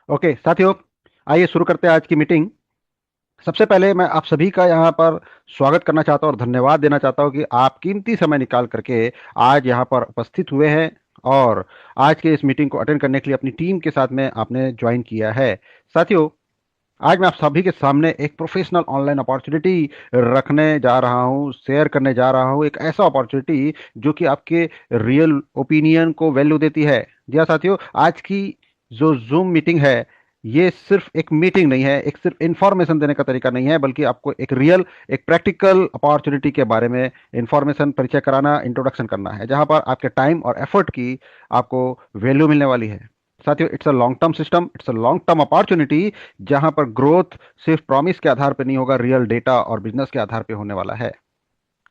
Okay साथियों, आइए शुरू करते हैं आज की मीटिंग। सबसे पहले मैं आप सभी का यहाँ पर स्वागत करना चाहता हूँ और धन्यवाद देना चाहता हूँ कि आप कीमती समय निकाल करके आज यहाँ पर उपस्थित हुए हैं और आज के इस मीटिंग को अटेंड करने के लिए अपनी टीम के साथ में आपने ज्वाइन किया है। साथियों, आज मैं आप सभी के सामने एक प्रोफेशनल ऑनलाइन अपॉर्चुनिटी रखने जा रहा हूँ, शेयर करने जा रहा हूँ। एक ऐसा अपॉर्चुनिटी जो कि आपके रियल ओपिनियन को वैल्यू देती है। जी हाँ साथियों, आज की जो जूम मीटिंग है, ये सिर्फ एक मीटिंग नहीं है, एक सिर्फ इंफॉर्मेशन देने का तरीका नहीं है, बल्कि आपको एक रियल, एक प्रैक्टिकल अपॉर्चुनिटी के बारे में इंफॉर्मेशन परिचय कराना, इंट्रोडक्शन करना है, जहां पर आपके टाइम और एफर्ट की आपको वैल्यू मिलने वाली है। साथियों, it's a long term system, it's a long term opportunity, जहां पर ग्रोथ सिर्फ प्रॉमिस के आधार पर नहीं होगा, रियल डेटा और बिजनेस के आधार पर होने वाला है।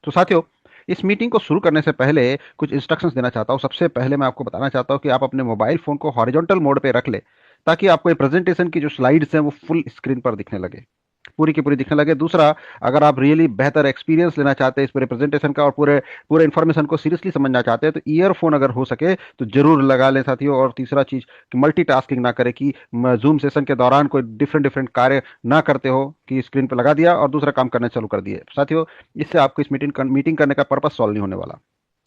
तो साथियों, इस मीटिंग को शुरू करने से पहले कुछ इंस्ट्रक्शंस देना चाहता हूं। सबसे पहले मैं आपको बताना चाहता हूं कि आप अपने मोबाइल फोन को हॉरिजॉन्टल मोड पे रख ले, ताकि आपको ये प्रेजेंटेशन की जो स्लाइड्स हैं वो फुल स्क्रीन पर दिखने लगे, पूरी की पूरी दिखने लगे। दूसरा, अगर आप रियली बेहतर एक्सपीरियंस लेना चाहते हैं इस पूरे प्रेजेंटेशन का और पूरे पूरे इन्फॉर्मेशन को सीरियसली समझना चाहते हैं, तो ईयरफोन अगर हो सके तो जरूर लगा लें साथियों। और तीसरा चीज कि मल्टीटास्किंग ना करें, कि जूम सेशन के दौरान कोई डिफरेंट डिफरेंट कार्य ना करते हो कि स्क्रीन पर लगा दिया और दूसरा काम करना चालू कर दिए। साथियों, इससे आपको इस मीटिंग करने का पर्पस सॉल्व नहीं होने वाला।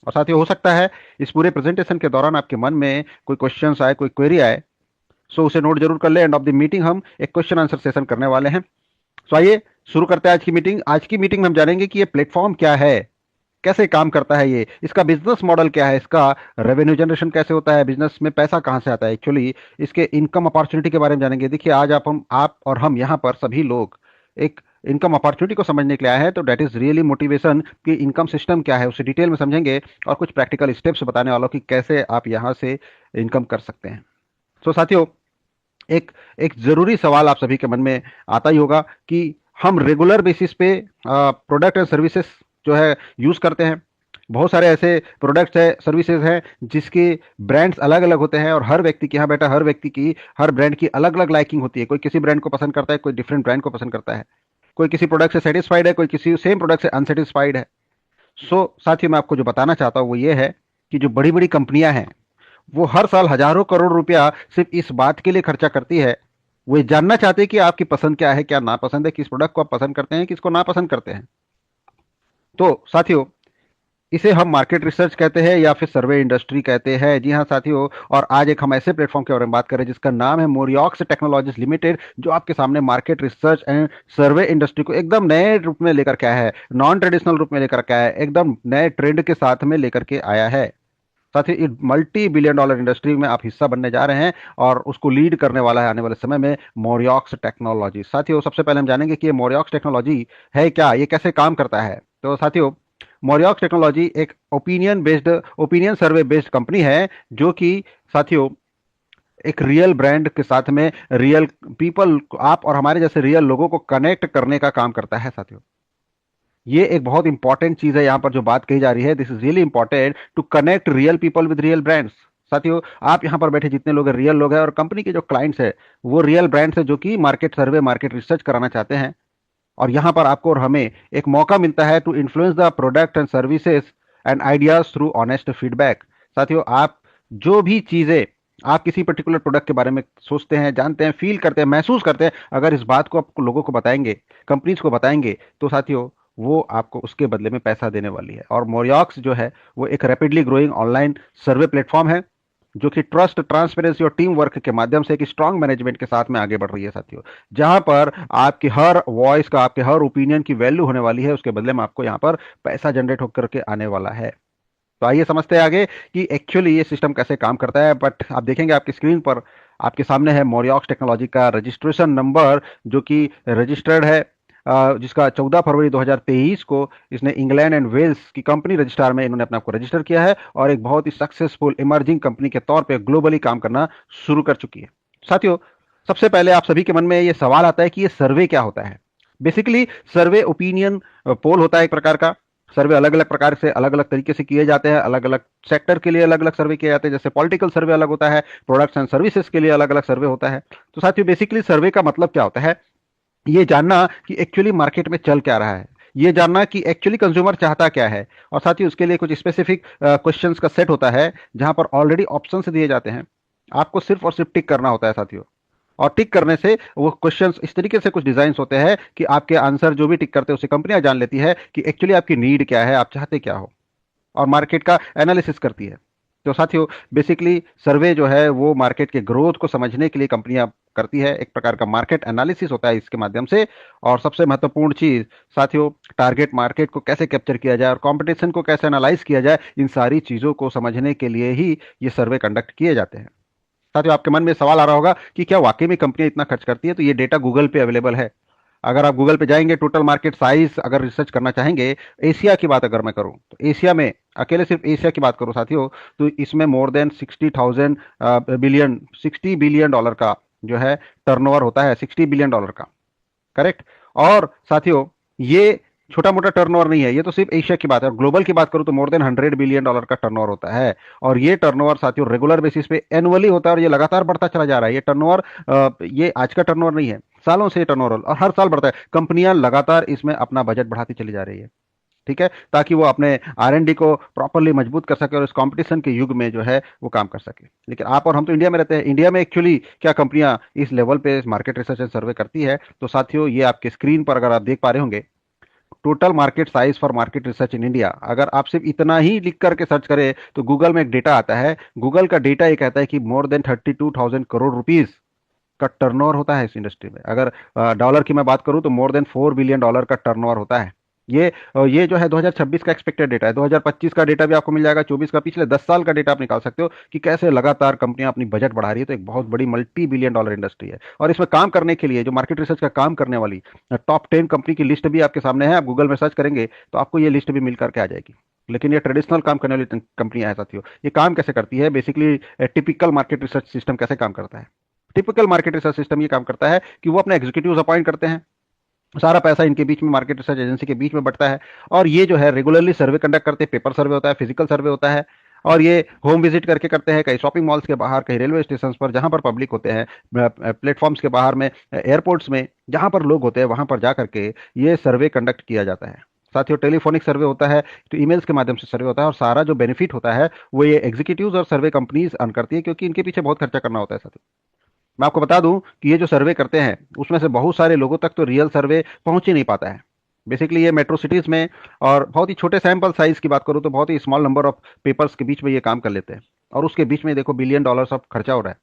और साथियों, हो सकता है इस पूरे प्रेजेंटेशन के दौरान आपके मन में कोई क्वेश्चंस आए, कोई क्वेरी आए, सो उसे नोट जरूर कर ले। एंड ऑफ द मीटिंग हम एक क्वेश्चन आंसर सेशन करने वाले हैं। तो आइए शुरू करते हैं आज की मीटिंग। आज की मीटिंग में हम जानेंगे कि ये प्लेटफॉर्म क्या है, कैसे काम करता है, ये इसका बिजनेस मॉडल क्या है, इसका रेवेन्यू जनरेशन कैसे होता है, बिजनेस में पैसा कहां से आता है एक्चुअली, इसके इनकम अपॉर्चुनिटी के बारे में जानेंगे। देखिए, आज आप और हम यहाँ पर सभी लोग एक इनकम अपॉर्चुनिटी को समझने के लिए आए हैं, तो डेट इज रियली मोटिवेशन कि इनकम सिस्टम क्या है उसे डिटेल में समझेंगे और कुछ प्रैक्टिकल स्टेप्स बताने वालों कि कैसे आप यहाँ से इनकम कर सकते हैं। तो साथियों, एक एक जरूरी सवाल आप सभी के मन में आता ही होगा कि हम रेगुलर बेसिस पे प्रोडक्ट एंड सर्विसेज जो है यूज करते हैं। बहुत सारे ऐसे प्रोडक्ट्स है, सर्विसेज हैं जिसके ब्रांड्स अलग अलग होते हैं और हर व्यक्ति की, यहाँ बैठा हर व्यक्ति की, हर ब्रांड की अलग अलग लाइकिंग होती है। कोई किसी ब्रांड को पसंद करता है, कोई डिफरेंट ब्रांड को पसंद करता है, कोई किसी प्रोडक्ट से सेटिस्फाइड है, कोई किसी सेम प्रोडक्ट से अनसेटिस्फाइड है। सो साथियों, मैं आपको जो बताना चाहता हूँ वो ये है कि जो बड़ी बड़ी कंपनियां हैं, वो हर साल हजारों करोड़ रुपया सिर्फ इस बात के लिए खर्चा करती है, वो ये जानना चाहते हैं कि आपकी पसंद क्या है, क्या नापसंद है, किस प्रोडक्ट को आप पसंद करते हैं, किसको नापसंद करते हैं। तो साथियों, इसे हम मार्केट रिसर्च कहते हैं या फिर सर्वे इंडस्ट्री कहते हैं। जी हाँ साथियों, और आज एक हम ऐसे प्लेटफॉर्म के बारे में बात करें जिसका नाम है मोरियॉक्स टेक्नोलॉजीज लिमिटेड, जो आपके सामने market research and survey industry को एकदम नए रूप में लेकर के आया है, नॉन ट्रेडिशनल रूप में लेकर के आया है, एकदम नए ट्रेंड के साथ में लेकर के आया है। साथ ही मल्टी बिलियन डॉलर इंडस्ट्री में आप हिस्सा बनने जा रहे हैं और उसको लीड करने वाला है आने वाले समय में मोरियॉक्स टेक्नोलॉजी। साथियों, सबसे पहले हम जानेंगे कि ये मोरियॉक्स टेक्नोलॉजी है क्या, ये कैसे काम करता है। तो साथियों, मोरियॉक्स टेक्नोलॉजी एक ओपिनियन सर्वे बेस्ड कंपनी है, जो कि साथियों एक रियल ब्रांड के साथ में रियल पीपल, आप और हमारे जैसे रियल लोगों को कनेक्ट करने का काम करता है। साथियों, ये एक बहुत इंपॉर्टेंट चीज है, यहाँ पर जो बात कही जा रही है, this is really important to connect real people with real brands. साथियों, आप यहाँ पर बैठे जितने लोग हैं रियल लोग हैं, और कंपनी के जो क्लाइंट्स है वो रियल ब्रांड्स है, जो कि मार्केट सर्वे, मार्केट रिसर्च कराना चाहते हैं। और यहाँ पर आपको और हमें एक मौका मिलता है to influence the product and services and ideas through honest feedback. साथियों, आप जो भी चीजें आप किसी पर्टिकुलर प्रोडक्ट के बारे में सोचते हैं, जानते हैं, फील करते हैं, महसूस करते हैं, अगर इस बात को आप लोगों को बताएंगे, कंपनीज को बताएंगे, तो साथियों वो आपको उसके बदले में पैसा देने वाली है। और मोरियॉक्स जो है वो एक rapidly growing online survey platform है, जो कि ट्रस्ट, ट्रांसपेरेंसी और टीम वर्क के माध्यम से एक स्ट्रांग मैनेजमेंट के साथ में आगे बढ़ रही है। साथियों, जहां पर आपकी हर वॉइस का, आपके हर ओपिनियन की वैल्यू होने वाली है, उसके बदले में आपको यहाँ पर पैसा जनरेट होकर के आने वाला है। तो आइए समझते हैं आगे कि एक्चुअली ये सिस्टम कैसे काम करता है। बट आप देखेंगे आपकी स्क्रीन पर आपके सामने है मोरियॉक्स टेक्नोलॉजी का रजिस्ट्रेशन नंबर, जो कि रजिस्टर्ड है, जिसका 14 फरवरी 2023 को इसने इंग्लैंड एंड वेल्स की कंपनी रजिस्ट्रार में इन्होंने अपने आप को रजिस्टर किया है, और एक बहुत ही सक्सेसफुल इमर्जिंग कंपनी के तौर पे ग्लोबली काम करना शुरू कर चुकी है। साथियों, सबसे पहले आप सभी के मन में ये सवाल आता है कि ये सर्वे क्या होता है। बेसिकली सर्वे ओपिनियन पोल होता है एक प्रकार का। सर्वे अलग अलग प्रकार से, अलग अलग तरीके से किए जाते हैं, अलग अलग सेक्टर के लिए अलग अलग सर्वे किए जाते हैं। जैसे पॉलिटिकल सर्वे अलग होता है, प्रोडक्ट्स एंड सर्विसेज के लिए अलग अलग सर्वे होता है। तो साथियों, बेसिकली सर्वे का मतलब क्या होता है, ये जानना कि एक्चुअली मार्केट में चल क्या रहा है, ये जानना कि एक्चुअली कंज्यूमर चाहता क्या है। और साथ ही उसके लिए कुछ स्पेसिफिक क्वेश्चंस का सेट होता है, जहां पर ऑलरेडी ऑप्शंस दिए जाते हैं, आपको सिर्फ और सिर्फ टिक करना होता है। साथियों, और टिक करने से वो क्वेश्चंस इस तरीके से कुछ डिजाइन होते हैं कि आपके आंसर जो भी टिक करते हैं उसे कंपनियां जान लेती है कि एक्चुअली आपकी नीड क्या है, आप चाहते क्या हो, और मार्केट का एनालिसिस करती है। तो साथियों, बेसिकली सर्वे जो है वो मार्केट के ग्रोथ को समझने के लिए कंपनियां करती है, एक प्रकार का मार्केट एनालिसिस होता है इसके माध्यम से। और सबसे महत्वपूर्ण चीज साथियों, टारगेट मार्केट को कैसे कैप्चर किया जाए और कंपटीशन को कैसे एनालाइज किया जाए, इन सारी चीजों को समझने के लिए ही ये सर्वे कंडक्ट किए जाते हैं। साथियों, आपके मन में सवाल आ रहा होगा कि क्या वाकई में कंपनियां इतना खर्च करती है? तो ये डेटा गूगल पे अवेलेबल है। अगर आप गूगल पे जाएंगे, टोटल मार्केट साइज अगर रिसर्च करना चाहेंगे, एशिया की बात अगर मैं करूं तो एशिया में, अकेले सिर्फ एशिया की बात करूं साथियों, तो इसमें मोर देन 60 बिलियन का जो है टर्नओवर होता है, $60 बिलियन का। करेक्ट। और साथियों, ये छोटा मोटा टर्नओवर नहीं है, ये तो सिर्फ एशिया की बात है। और ग्लोबल की बात करूं तो मोर देन $100 बिलियन का टर्नओवर होता है। और ये टर्नओवर साथियों रेगुलर बेसिस पे एनुअली होता है, और ये लगातार बढ़ता चला जा रहा है। ये टर्नओवर ये आज का टर्नओवर नहीं है, सालों से टर्नओवर, और हर साल बढ़ता है। कंपनियां लगातार इसमें अपना बजट बढ़ाती चली जा रही है, ठीक है, ताकि वो अपने R&D को प्रॉपरली मजबूत कर सके और इस कंपटीशन के युग में जो है वो काम कर सके। लेकिन आप और हम तो इंडिया में रहते हैं। इंडिया में एक्चुअली क्या कंपनियां इस लेवल पे मार्केट रिसर्च एंड सर्वे करती है? तो साथियों, ये आपके स्क्रीन पर अगर आप देख पा रहे होंगे, total market size for market research in India, अगर आप सिर्फ इतना ही लिख करके सर्च करें तो गूगल में एक डेटा आता है। गूगल का डेटा ये कहता है कि मोर देन 32,000 करोड़ रुपीज का टर्नओवर होता है इस इंडस्ट्री में। अगर डॉलर की मैं बात करूं तो मोर देन $4 बिलियन का टर्नओवर होता है। ये जो है 2026 का एक्सपेक्टेड डेटा है। 2025 का डेटा भी आपको मिल जाएगा, 24 का, पिछले 10 साल का डेटा आप निकाल सकते हो कि कैसे लगातार कंपनियां अपनी बजट बढ़ा रही है। तो एक बहुत बड़ी $multi-billion इंडस्ट्री है। और इसमें काम करने के लिए जो मार्केट रिसर्च का काम करने वाली टॉप 10 कंपनी की लिस्ट भी आपके सामने है। आप गूगल में सर्च करेंगे तो आपको ये लिस्ट भी मिल करके आ जाएगी। लेकिन ये ट्रेडिशनल काम करने वाली कंपनियां हैं साथियों। ये काम कैसे करती है? Basically typical market research system कैसे काम करता है? टिपिकल मार्केट रिसर्च सिस्टम ये काम करता है कि वो अपने एग्जीक्यूटिव्स अपॉइंट करते हैं, सारा पैसा इनके बीच में, मार्केट रिसर्च एजेंसी के बीच में बंटता है। और ये जो है रेगुलरली सर्वे कंडक्ट करते हैं। पेपर सर्वे होता है, फिजिकल सर्वे होता है, और ये होम विजिट करके करते हैं, कहीं शॉपिंग मॉल्स के बाहर, कहीं रेलवे स्टेशन पर जहां पर पब्लिक होते हैं, प्लेटफॉर्म्स के बाहर में, एयरपोर्ट्स में, जहां पर लोग होते हैं वहां पर जा करके ये सर्वे कंडक्ट किया जाता है। साथियों, टेलीफोनिक सर्वे होता है, तो ईमेल्स के माध्यम से सर्वे होता है, और सारा जो बेनिफिट होता है वो ये एग्जीक्यूटिव्स और सर्वे कंपनीज अर्न करती है, क्योंकि इनके पीछे बहुत खर्चा करना होता है साथियों। मैं आपको बता दूं कि ये जो सर्वे करते हैं उसमें से बहुत सारे लोगों तक तो रियल सर्वे पहुंच ही नहीं पाता है। बेसिकली ये मेट्रो सिटीज में, और बहुत ही छोटे सैंपल साइज की बात करूं तो बहुत ही स्मॉल नंबर ऑफ पेपर्स के बीच में ये काम कर लेते हैं, और उसके बीच में देखो $1 बिलियन ऑफ खर्चा हो रहा है।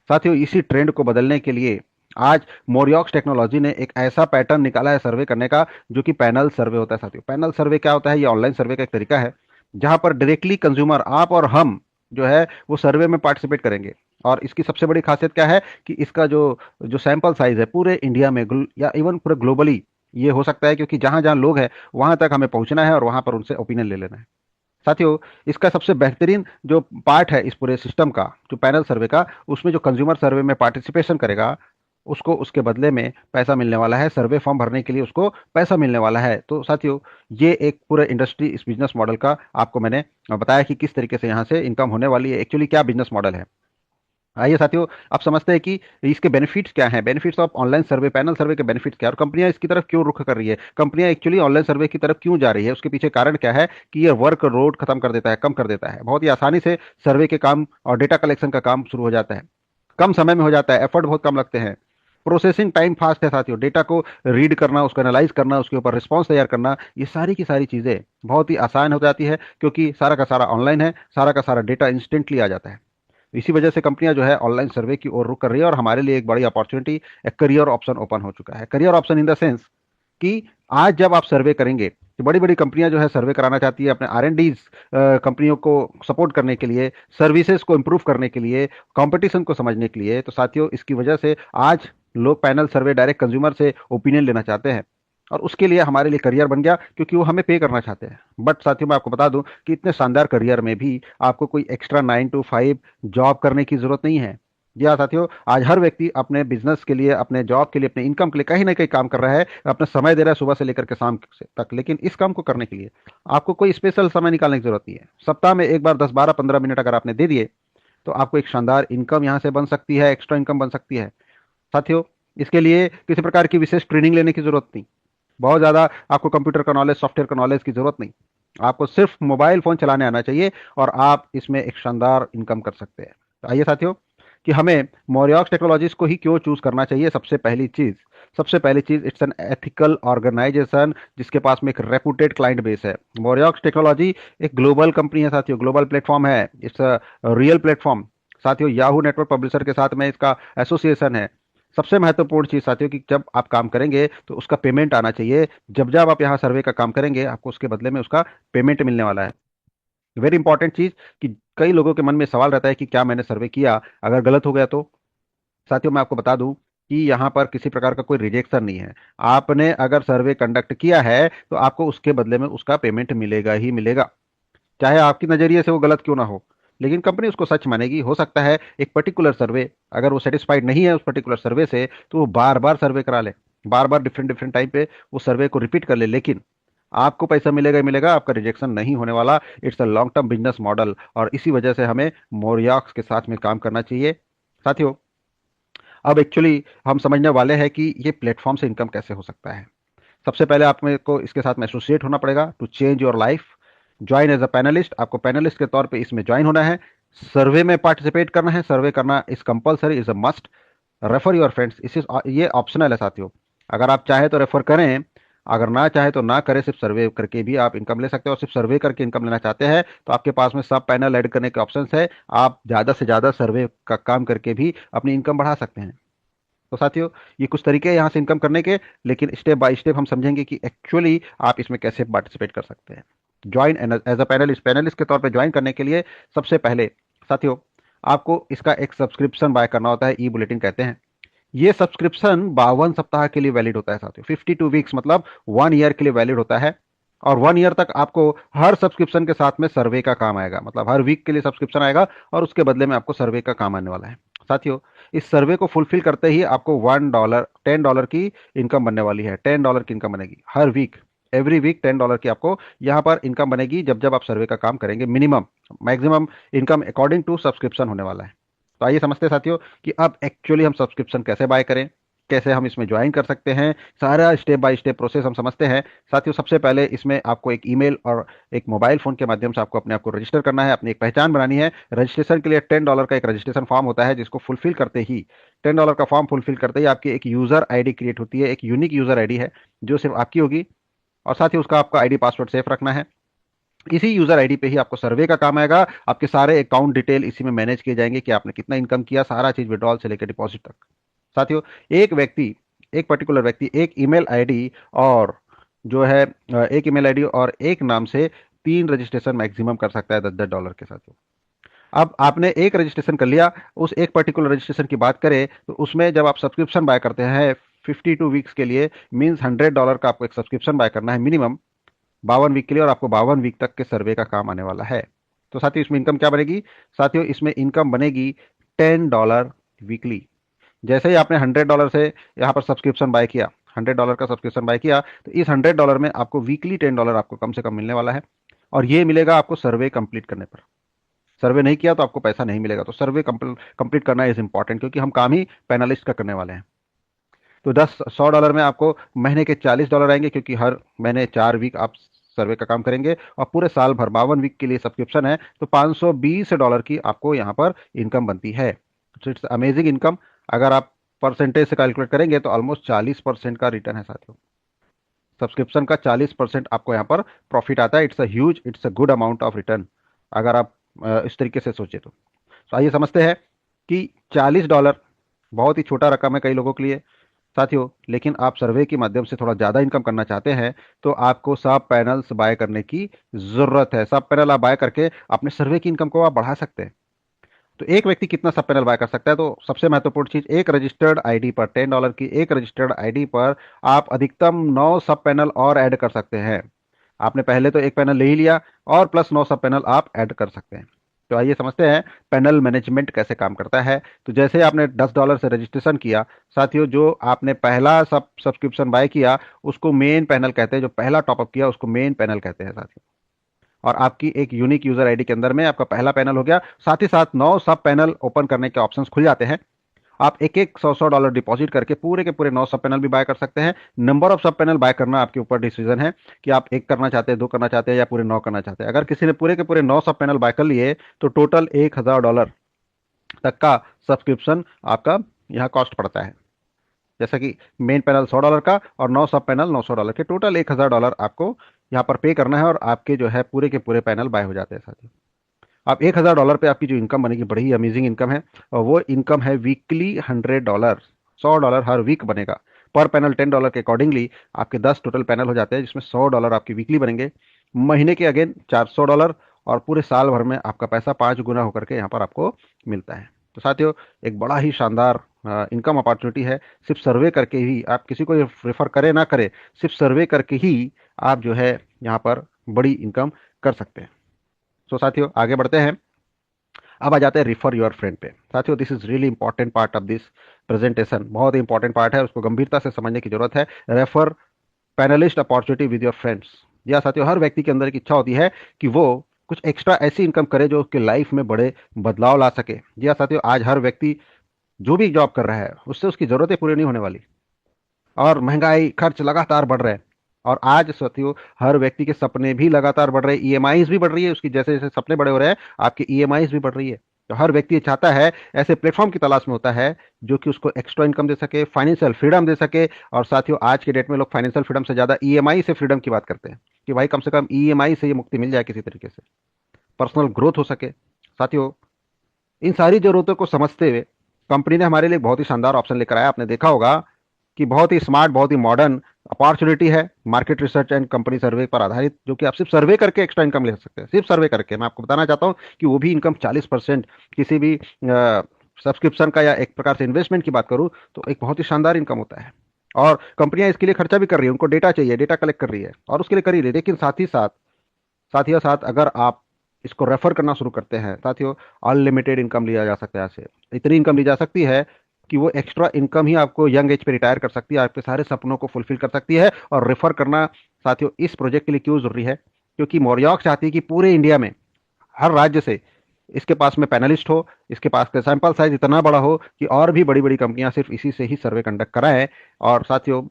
साथियों, इसी ट्रेंड को बदलने के लिए आज मोरियोक्स टेक्नोलॉजी ने एक ऐसा पैटर्न निकाला है सर्वे करने का, जो कि पैनल सर्वे होता है। साथियों, पैनल सर्वे क्या होता है? ये ऑनलाइन सर्वे का एक तरीका है, जहां पर डायरेक्टली कंज्यूमर, आप और हम जो है वो सर्वे में पार्टिसिपेट करेंगे। और इसकी सबसे बड़ी खासियत क्या है कि इसका जो जो सैंपल साइज है पूरे इंडिया में या इवन पूरे ग्लोबली ये हो सकता है, क्योंकि जहां जहां लोग हैं वहां तक हमें पहुंचना है और वहां पर उनसे ओपिनियन ले लेना है। साथियों, इसका सबसे बेहतरीन जो पार्ट है इस पूरे सिस्टम का, जो पैनल सर्वे का, उसमें जो कंज्यूमर सर्वे में पार्टिसिपेशन करेगा उसको उसके बदले में पैसा मिलने वाला है। सर्वे फॉर्म भरने के लिए उसको पैसा मिलने वाला है। तो साथियों, ये एक पूरा इंडस्ट्री, इस बिजनेस मॉडल का आपको मैंने बताया कि किस तरीके से यहाँ से इनकम होने वाली है, एक्चुअली क्या बिजनेस मॉडल है। आइए साथियों, आप समझते हैं कि इसके बेनिफिट्स क्या हैं, benefits of online survey, panel survey के बेनिफिट्स क्या है, और कंपनियां इसकी तरफ क्यों रुख कर रही है, कंपनियां एक्चुअली ऑनलाइन सर्वे की तरफ क्यों जा रही है, उसके पीछे कारण क्या है कि ये वर्क लोड खत्म कर देता है, कम कर देता है। बहुत ही आसानी से सर्वे के काम और डेटा कलेक्शन का काम शुरू हो जाता है, कम समय में हो जाता है, एफर्ट बहुत कम लगते हैं, प्रोसेसिंग टाइम फास्ट है साथियों। डेटा को रीड करना, उसको एनालाइज करना, उसके ऊपर रिस्पॉन्स तैयार करना, ये सारी की सारी चीज़ें बहुत ही आसान हो जाती है, क्योंकि सारा का सारा ऑनलाइन है, सारा का सारा डेटा इंस्टेंटली आ जाता है। इसी वजह से कंपनियां जो है ऑनलाइन सर्वे की ओर रुख कर रही है, और हमारे लिए एक बड़ी अपॉर्चुनिटी, एक करियर ऑप्शन ओपन हो चुका है। Career option in the sense कि आज जब आप सर्वे करेंगे तो बड़ी बड़ी कंपनियां जो है सर्वे कराना चाहती है अपने R&D कंपनियों को सपोर्ट करने के लिए, सर्विसेज को इंप्रूव करने के लिए, कंपटीशन को समझने के लिए। तो साथियों, इसकी वजह से आज लोग पैनल सर्वे डायरेक्ट कंज्यूमर से ओपिनियन लेना चाहते हैं, और उसके लिए हमारे लिए करियर बन गया, क्योंकि वो हमें पे करना चाहते हैं। बट साथियों, मैं आपको बता दूं कि इतने शानदार करियर में भी आपको कोई एक्स्ट्रा 9 to 5 जॉब करने की जरूरत नहीं है। जी हाँ साथियों, आज हर व्यक्ति अपने बिजनेस के लिए, अपने जॉब के लिए, अपने इनकम के लिए कहीं ना कहीं काम कर रहा है, अपना समय दे रहा है सुबह से लेकर के शाम तक। लेकिन इस काम को करने के लिए आपको कोई स्पेशल समय निकालने की जरूरत नहीं है। सप्ताह में एक बार 10, 12, 15 मिनट अगर आपने दे दिए तो आपको एक शानदार इनकम यहाँ से बन सकती है, एक्स्ट्रा इनकम बन सकती है। साथियों, इसके लिए किसी प्रकार की विशेष ट्रेनिंग लेने की जरूरत नहीं, बहुत ज़्यादा आपको कंप्यूटर का नॉलेज, सॉफ्टवेयर का नॉलेज की जरूरत नहीं। आपको सिर्फ मोबाइल फ़ोन चलाने आना चाहिए और आप इसमें एक शानदार इनकम कर सकते हैं। तो आइए साथियों, कि हमें मोरियोक्स टेक्नोलॉजीज को ही क्यों चूज करना चाहिए। सबसे पहली चीज इट्स एन एथिकल ऑर्गेनाइजेशन जिसके पास में एक रेपुटेड क्लाइंट बेस है। मोरियोक्स टेक्नोलॉजी एक ग्लोबल कंपनी है साथियों, ग्लोबल प्लेटफॉर्म है, इट्स अ रियल प्लेटफॉर्म साथियों। याहू नेटवर्क पब्लिशर के साथ में इसका एसोसिएशन है। सबसे महत्वपूर्ण चीज साथियों कि जब आप काम करेंगे तो उसका पेमेंट आना चाहिए। जब जब आप यहाँ सर्वे का काम करेंगे आपको उसके बदले में उसका पेमेंट मिलने वाला है। वेरी इंपॉर्टेंट चीज कि कई लोगों के मन में सवाल रहता है कि क्या मैंने सर्वे किया, अगर गलत हो गया तो। साथियों मैं आपको बता दूं कि यहाँ पर किसी प्रकार का कोई रिजेक्शन नहीं है। आपने अगर सर्वे कंडक्ट किया है तो आपको उसके बदले में उसका पेमेंट मिलेगा ही मिलेगा, चाहे आपकी नजरिए से वो गलत क्यों ना हो। लेकिन कंपनी उसको सच मानेगी। हो सकता है एक पर्टिकुलर सर्वे, अगर वो सेटिस्फाइड नहीं है उस पर्टिकुलर सर्वे से, तो वो बार बार सर्वे करा ले, बार बार डिफरेंट डिफरेंट टाइम पे वो सर्वे को रिपीट कर ले, लेकिन आपको पैसा मिलेगा ही मिलेगा, आपका रिजेक्शन नहीं होने वाला। It's a long term business model, और इसी वजह से हमें मोरियाक्स के साथ में काम करना चाहिए साथियों। अब एक्चुअली हम समझने वाले हैं कि ये प्लेटफॉर्म से इनकम कैसे हो सकता है। सबसे पहले आप मेरे को इसके साथ में एसोसिएट होना पड़ेगा to change your life. Join as a panelist, आपको पैनलिस्ट के तौर पे इसमें ज्वाइन होना है। सर्वे में पार्टिसिपेट करना है, सर्वे करना is compulsory, is a must. Refer your friends, इस ये ऑप्शनल है साथियों। अगर आप चाहे तो रेफर करें, अगर ना चाहे तो ना करें। सिर्फ सर्वे करके भी आप इनकम ले सकते हो, और सिर्फ सर्वे करके इनकम लेना चाहते हैं तो आपके पास में सब पैनल ऐड करने के ऑप्शंस है। आप ज़्यादा से ज़्यादा सर्वे का काम करके भी अपनी इनकम बढ़ा सकते हैं। तो साथियों ये कुछ तरीके हैं यहाँ से इनकम करने के, लेकिन स्टेप बाय स्टेप हम समझेंगे कि एक्चुअली आप इसमें कैसे पार्टिसिपेट कर सकते हैं। Join as a panelist, panelist के तौर पे ज्वाइन करने के लिए सबसे पहले साथियों आपको इसका एक सब्सक्रिप्शन बाय करना होता है, ई बुलेटिन कहते हैं। ये सब्सक्रिप्शन 52 सप्ताह के लिए वैलिड होता है साथियों, 52 वीक्स मतलब 1 ईयर के लिए वैलिड होता है। और 1 ईयर तक आपको हर सब्सक्रिप्शन के साथ में सर्वे का काम आएगा, मतलब हर वीक के लिए सब्सक्रिप्शन आएगा और उसके बदले में आपको सर्वे का काम आने वाला है साथियों। इस सर्वे को फुलफिल करते ही आपको $1 $10 की इनकम बनने वाली है। $10 की इनकम बनेगी हर वीक, एवरी वीक $10 की आपको यहाँ पर इनकम बनेगी जब जब आप सर्वे का काम करेंगे। Minimum, maximum income according to subscription होने वाला है। तो आइए समझते हैं साथियों कि अब एक्चुअली हम सब्सक्रिप्शन कैसे बाय करें, कैसे हम इसमें ज्वाइन कर सकते हैं। सारा स्टेप बाय स्टेप प्रोसेस हम समझते हैं साथियों। सबसे पहले इसमें आपको एक ईमेल और एक मोबाइल फोन के माध्यम से आपको अपने आप को रजिस्टर करना है, अपनी एक पहचान बनानी है। रजिस्ट्रेशन के लिए $10 का एक रजिस्ट्रेशन फॉर्म होता है, जिसको फुलफिल करते ही, $10 का फॉर्म फुलफिल करते ही आपकी एक यूजर आईडी क्रिएट होती है, एक यूनिक यूजर आईडी है जो सिर्फ आपकी होगी। और साथ ही उसका आपका आईडी पासवर्ड सेफ रखना है। इसी यूजर आईडी पे ही आपको सर्वे का काम आएगा। आपके सारे अकाउंट डिटेल इसी में मैनेज किए जाएंगे कि आपने कितना इनकम किया, सारा चीज विड्रॉल से लेकर डिपॉजिट तक साथियों। एक व्यक्ति, एक पर्टिकुलर व्यक्ति एक ईमेल आईडी और जो है एक ईमेल आईडी और एक नाम से 3 रजिस्ट्रेशन मैक्सिमम कर सकता है $10 के साथियों। अब आपने एक रजिस्ट्रेशन कर लिया, उस एक पर्टिकुलर रजिस्ट्रेशन की बात करें तो उसमें जब आप सब्सक्रिप्शन बाय करते हैं 52 वीक्स के लिए, मीन्स $100 का आपको एक सब्सक्रिप्शन बाय करना है मिनिमम 52 वीक के लिए, और आपको 52 वीक तक के सर्वे का काम आने वाला है। तो साथियों इसमें इनकम क्या बनेगी, साथियों इसमें इनकम बनेगी $10 वीकली। जैसे ही आपने $100 से यहाँ पर सब्सक्रिप्शन बाय किया, $100 का सब्सक्रिप्शन बाय किया, तो इस $100 में आपको वीकली $10 आपको कम से कम मिलने वाला है। और ये मिलेगा आपको सर्वे कंप्लीट करने पर। सर्वे नहीं किया तो आपको पैसा नहीं मिलेगा। तो सर्वे कंप्लीट करना इज इंपॉर्टेंट, क्योंकि हम काम ही पैनलिस्ट का करने वाले हैं। तो $100 में आपको महीने के $40 आएंगे, क्योंकि हर महीने 4 वीक आप सर्वे का काम करेंगे, और पूरे साल भर 52 वीक के लिए सब्सक्रिप्शन है, तो $520 की आपको यहाँ पर इनकम बनती है। तो इट्स अमेजिंग इनकम। अगर आप परसेंटेज से कैलकुलेट करेंगे तो ऑलमोस्ट 40% का रिटर्न है साथियों। सब्सक्रिप्शन का 40% आपको यहाँ पर प्रॉफिट आता है। It's a good amount of return, अगर आप इस तरीके से सोचे तो आइए समझते हैं कि $40 बहुत ही छोटा रकम है कई लोगों के लिए साथियों। लेकिन आप सर्वे के माध्यम से थोड़ा ज़्यादा इनकम करना चाहते हैं तो आपको सब पैनल्स बाय करने की ज़रूरत है। सब पैनल आप बाय करके अपने सर्वे की इनकम को आप बढ़ा सकते हैं। तो एक व्यक्ति कितना सब पैनल बाय कर सकता है, तो सबसे महत्वपूर्ण चीज, एक रजिस्टर्ड आईडी पर $10 की एक रजिस्टर्ड आईडी पर आप अधिकतम 9 सब पैनल और ऐड कर सकते हैं। आपने पहले तो एक पैनल ले ही लिया, और प्लस 9 सब पैनल आप ऐड कर सकते हैं। तो आइए समझते हैं पैनल मैनेजमेंट कैसे काम करता है। तो जैसे आपने $10 से रजिस्ट्रेशन किया साथियों, जो आपने पहला सब्सक्रिप्शन बाय किया उसको मेन पैनल कहते हैं, जो पहला टॉपअप किया उसको मेन पैनल कहते हैं साथियों। और आपकी एक यूनिक यूजर आईडी के अंदर में आपका पहला पैनल हो गया। साथ ही साथ 9 सब पैनल ओपन करने के ऑप्शंस खुल जाते हैं। आप एक एक $100 डिपॉजिट करके पूरे के पूरे 9 सब पैनल भी बाय कर सकते हैं। नंबर ऑफ सब पैनल बाय करना आपके ऊपर डिसीजन है कि आप एक करना चाहते हैं, दो करना चाहते हैं, या पूरे 9 करना चाहते हैं। अगर किसी ने पूरे के पूरे 9 सब पैनल बाय कर लिए तो टोटल $1000 तक का सब्सक्रिप्शन आपका यहाँ कॉस्ट पड़ता है। जैसा कि मेन पैनल $100 का और 9 सब पैनल $900 के, टोटल $1000 आपको यहाँ पर पे करना है और आपके जो है पूरे के पूरे पैनल बाय हो जाते हैं साथियों। अब $1000 पे आपकी जो इनकम बनेगी बड़ी अमेजिंग इनकम है, और वो इनकम है वीकली $100, $100 हर वीक बनेगा। पर पैनल $10 के अकॉर्डिंगली आपके 10 टोटल पैनल हो जाते हैं, जिसमें $100 आपके वीकली बनेंगे। महीने के अगेन $400, और पूरे साल भर में आपका पैसा 5 गुना होकर के यहाँ पर आपको मिलता है। तो साथियों, एक बड़ा ही शानदार इनकम अपॉर्चुनिटी है। सिर्फ सर्वे करके ही, आप किसी को रेफर करें ना करें, सिर्फ सर्वे करके ही आप जो है यहाँ पर बड़ी इनकम कर सकते हैं। सो साथियों, आगे बढ़ते हैं। अब आ जाते हैं रिफर योर फ्रेंड पे। साथियों, this is really important part of this presentation, बहुत ही इंपॉर्टेंट पार्ट है, उसको गंभीरता से समझने की जरूरत है। Refer panelist opportunity with your friends. या साथियों, हर व्यक्ति के अंदर एक इच्छा होती है कि वो कुछ एक्स्ट्रा ऐसी इनकम करे जो उसके लाइफ में बड़े बदलाव ला सके। जी हाँ साथियों, आज हर व्यक्ति जो भी जॉब कर रहा है उससे उसकी जरूरतें पूरी नहीं होने वाली, और महंगाई खर्च लगातार बढ़ रहे हैं। और आज साथियों, हर व्यक्ति के सपने भी लगातार बढ़ रहे हैं, ईएमआईज भी बढ़ रही है उसकी, जैसे जैसे सपने बड़े हो रहे हैं आपकी ईएमआईज भी बढ़ रही है। तो हर व्यक्ति ये चाहता है, ऐसे प्लेटफॉर्म की तलाश में होता है जो कि उसको एक्स्ट्रा इनकम दे सके, फाइनेंशियल फ्रीडम दे सके। और साथियों, आज के डेट में लोग फाइनेंशियल फ्रीडम से ज्यादा ईएमआई से फ्रीडम की बात करते हैं, कि भाई कम से कम ईएमआई से ये मुक्ति मिल जाए, किसी तरीके से पर्सनल ग्रोथ हो सके। साथियों, इन सारी जरूरतों को समझते हुए कंपनी ने हमारे लिए एक बहुत ही शानदार ऑप्शन लेकर आया। आपने देखा होगा कि बहुत ही स्मार्ट, बहुत ही मॉडर्न अपॉर्चुनिटी है, मार्केट रिसर्च एंड कंपनी सर्वे पर आधारित, जो कि आप सिर्फ सर्वे करके एक्स्ट्रा इनकम ले सकते हैं। सिर्फ सर्वे करके मैं आपको बताना चाहता हूँ कि वो भी इनकम 40%। किसी भी सब्सक्रिप्शन का या एक प्रकार से इन्वेस्टमेंट की बात करूँ तो एक बहुत ही शानदार इनकम होता है। और कंपनियां इसके लिए खर्चा भी कर रही है, उनको डेटा चाहिए, डेटा कलेक्ट कर रही है और उसके लिए कर ही रही है। लेकिन साथ ही साथ अगर आप इसको रेफर करना शुरू करते हैं साथियों, अनलिमिटेड इनकम लिया जा सकता है। ऐसे इतनी इनकम ली जा सकती है कि वो एक्स्ट्रा इनकम ही आपको यंग एज पे रिटायर कर सकती है, आपके सारे सपनों को फुलफिल कर सकती है। और रेफर करना साथियों इस प्रोजेक्ट के लिए क्यों जरूरी है? क्योंकि मोरियॉक चाहती है कि पूरे इंडिया में हर राज्य से इसके पास में पैनलिस्ट हो, इसके पास का सैंपल साइज इतना बड़ा हो कि और भी बड़ी बड़ी कंपनियां सिर्फ इसी से ही सर्वे कंडक्ट कराएं। और साथियों,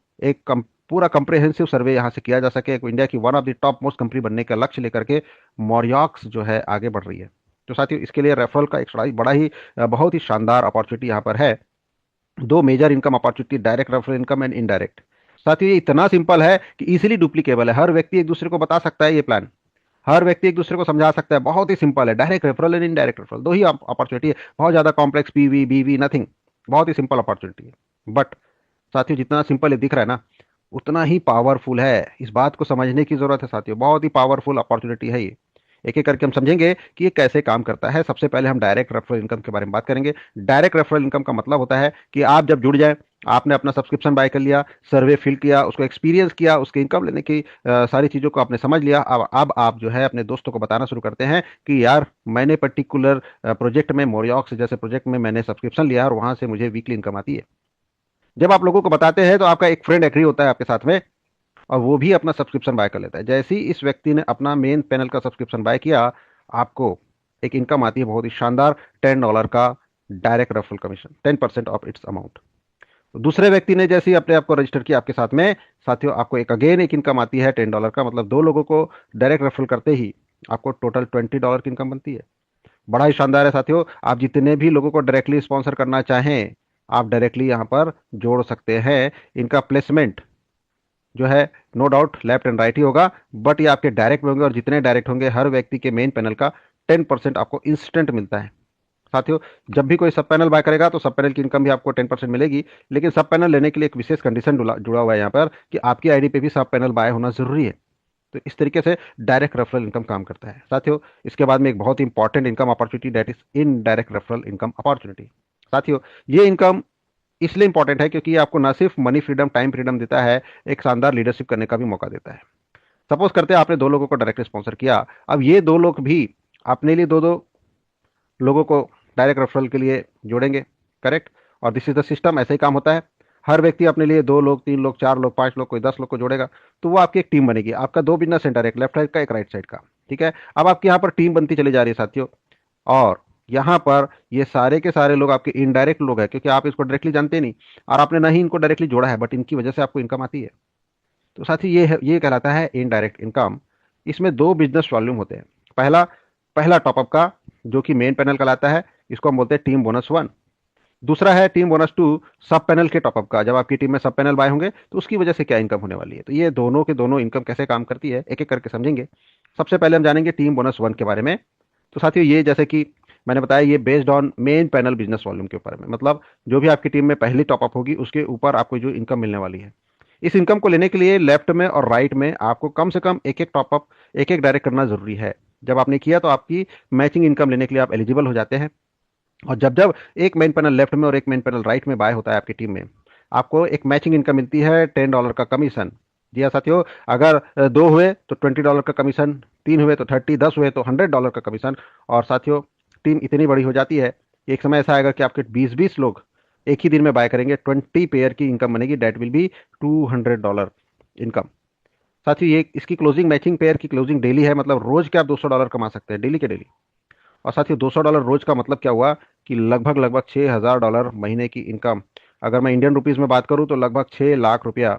पूरा कंप्रिहेंसिव सर्वे यहाँ से किया जा सके, इंडिया की one of the top most company बनने का लक्ष्य लेकर के मॉरियॉक्स जो है आगे बढ़ रही है। तो साथियों, इसके लिए रेफरल का एक बड़ा ही बहुत ही शानदार अपॉर्चुनिटी यहाँ पर है। दो major income opportunity, direct referral income and indirect. साथियों, ये इतना सिंपल है कि इजीली डुप्लीकेबल है, हर व्यक्ति एक दूसरे को बता सकता है ये प्लान, हर व्यक्ति एक दूसरे को समझा सकता है। बहुत ही सिंपल है, direct referral and indirect referral, दो ही अपॉर्चुनिटी है। बहुत ज्यादा कॉम्प्लेक्स पीवी बीवी नथिंग, बहुत ही सिंपल अपॉर्चुनिटी है। बट साथियों, जितना सिंपल ये दिख रहा है ना, उतना ही पावरफुल है। इस बात को समझने की जरूरत है साथियों, बहुत ही पावरफुल अपॉर्चुनिटी है ये। एक एक करके हम समझेंगे कि ये कैसे काम करता है। सबसे पहले हम डायरेक्ट रेफरल इनकम के बारे में बात करेंगे। डायरेक्ट रेफरल इनकम का मतलब होता है कि आप जब जुड़ जाए, आपने अपना सब्सक्रिप्शन बाय कर लिया, सर्वे फिल किया, उसको एक्सपीरियंस किया, उसके इनकम लेने की सारी चीज़ों को आपने समझ लिया। अब आप जो है अपने दोस्तों को बताना शुरू करते हैं कि यार मैंने पर्टिकुलर प्रोजेक्ट में, मोरियॉक्स जैसे प्रोजेक्ट में मैंने सब्सक्रिप्शन लिया और वहां से मुझे वीकली इनकम आती है। जब आप लोगों को बताते हैं तो आपका एक फ्रेंड एग्री होता है आपके साथ में, और वो भी अपना सब्सक्रिप्शन बाय कर लेता है। जैसे ही इस व्यक्ति ने अपना मेन पैनल का सब्सक्रिप्शन बाय किया, आपको एक इनकम आती है बहुत ही शानदार, $10 का direct referral commission, 10% of its amount. दूसरे व्यक्ति ने जैसे ही अपने आप को रजिस्टर किया आपके साथ में, साथियों आपको एक अगेन एक इनकम आती है $10 का, मतलब दो लोगों को डायरेक्ट रेफरल करते ही आपको टोटल $20 की इनकम बनती है। बड़ा ही शानदार है साथियों। आप जितने भी लोगों को डायरेक्टली स्पॉन्सर करना चाहें, आप डायरेक्टली यहाँ पर जोड़ सकते हैं। इनका प्लेसमेंट जो है no doubt left and right ही होगा, बट ये आपके डायरेक्ट में होंगे, और जितने डायरेक्ट होंगे हर व्यक्ति के मेन पैनल का 10% आपको इंस्टेंट मिलता है। साथियों, जब भी कोई सब पैनल बाय करेगा तो सब पैनल की इनकम भी आपको 10% मिलेगी। लेकिन सब पैनल लेने के लिए एक विशेष कंडीशन जुड़ा हुआ है यहाँ पर, कि आपकी आईडी पे भी सब पैनल बाय होना जरूरी है। तो इस तरीके से डायरेक्ट रेफरल इनकम काम करता है साथियों। इसके बाद में एक बहुत ही important income opportunity, that is in direct referral income opportunity. साथियों, ये इनकम इसलिए इंपॉर्टेंट है क्योंकि ये आपको ना सिर्फ मनी फ्रीडम, टाइम फ्रीडम देता है, एक शानदार लीडरशिप करने का भी मौका देता है। सपोज करते हैं आपने दो लोगों को डायरेक्ट स्पॉन्सर किया, अब ये दो लोग भी अपने लिए दो दो लोगों को डायरेक्ट रेफरल के लिए जोड़ेंगे, करेक्ट? और दिस इज द सिस्टम, ऐसे ही काम होता है। हर व्यक्ति अपने लिए दो लोग, तीन लोग, चार लोग, पांच लोग, कोई 10 लोग को जोड़ेगा, तो वो आपकी एक टीम बनेगी। आपका दो बिजनेस सेंटर, एक लेफ्ट साइड का, एक राइट साइड का, ठीक है? अब आपकी यहाँ पर टीम बनती चली जा रही है साथियों, और यहाँ पर ये सारे के सारे लोग आपके इनडायरेक्ट लोग हैं, क्योंकि आप इसको डायरेक्टली जानते नहीं और आपने ना ही इनको डायरेक्टली जोड़ा है, बट इनकी वजह से आपको इनकम आती है। तो साथी, ये कहलाता है इनडायरेक्ट इनकम। इसमें दो बिजनेस वॉल्यूम होते हैं। पहला पहला टॉपअप का, जो कि मेन पैनल कहलाता है, इसको हम बोलते हैं टीम बोनस 1। दूसरा है टीम बोनस 2, सब पैनल के टॉपअप का। जब आपकी टीम में सब पैनल बाय होंगे तो उसकी वजह से क्या इनकम होने वाली है। तो ये दोनों के दोनों इनकम कैसे काम करती है एक एक करके समझेंगे। सबसे पहले हम जानेंगे टीम बोनस 1 के बारे में। तो साथियों ये जैसे कि मैंने बताया, ये based on main panel business volume के ऊपर में, मतलब जो भी आपकी टीम में पहली टॉपअप होगी उसके ऊपर आपको जो इनकम मिलने वाली है। इस इनकम को लेने के लिए लेफ्ट में और राइट में आपको कम से कम एक एक टॉपअप, एक एक डायरेक्ट करना जरूरी है। जब आपने किया तो आपकी मैचिंग इनकम लेने के लिए आप एलिजिबल हो जाते हैं। और जब जब एक मेन पैनल लेफ्ट में और एक मेन पैनल राइट में बाय होता है आपकी टीम में, आपको एक मैचिंग इनकम मिलती है $10 का कमीशन। जी हाँ साथियों, अगर दो हुए तो $20 का कमीशन, तीन हुए तो 30, 10 हुए तो $100 का कमीशन। और साथियों टीम इतनी बड़ी हो जाती है, एक समय ऐसा आएगा कि आपके 20-20 लोग एक ही दिन में बाय करेंगे, 20 पेयर की इनकम बनेगी, डेट विल बी $200 इनकम। साथियों ये इसकी क्लोजिंग, मैचिंग पेयर की क्लोजिंग डेली है, मतलब रोज के आप $200 कमा सकते हैं, डेली के डेली। और साथियों $200 रोज का मतलब क्या हुआ कि लगभग लगभग $6000 महीने की इनकम। अगर मैं इंडियन रुपीज में बात करूं तो लगभग 6 लाख रुपया